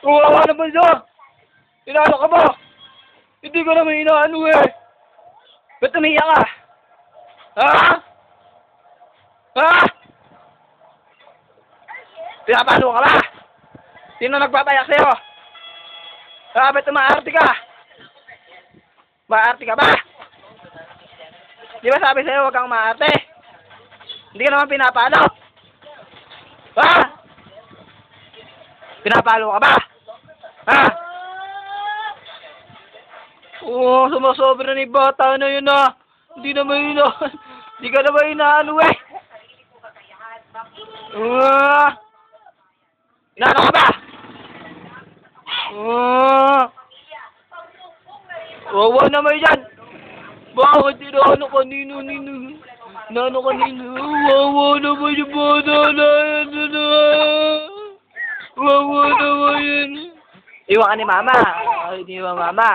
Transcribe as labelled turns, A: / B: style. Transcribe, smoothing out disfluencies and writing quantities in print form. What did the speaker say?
A: Kawawa naman siya! Inaano ka ba? Hindi ko naman inaano eh! Ba't umiiyak ka? Ha? Ha? Pinapalo ka ba? Sino nagpapayak sa'yo? Ha? Ba't umaarte ka? Maarte ka ba? Di ba sabi sa'yo huwag kang maarte? Hindi ka naman pinapalo? Ha? Pinapalo ka ba? Ha? Oo, sumasobra na yung bata na yun ah. Hindi naman yun ah. Hindi ka naman inaano eh. Inaano ka ba? Wawa naman yan. Bakit inaano kanino? Inaano kanino? Wawa naman yung bata na yan. Wawa naman yan. Iwan ka ni mama. Hindi ba mama?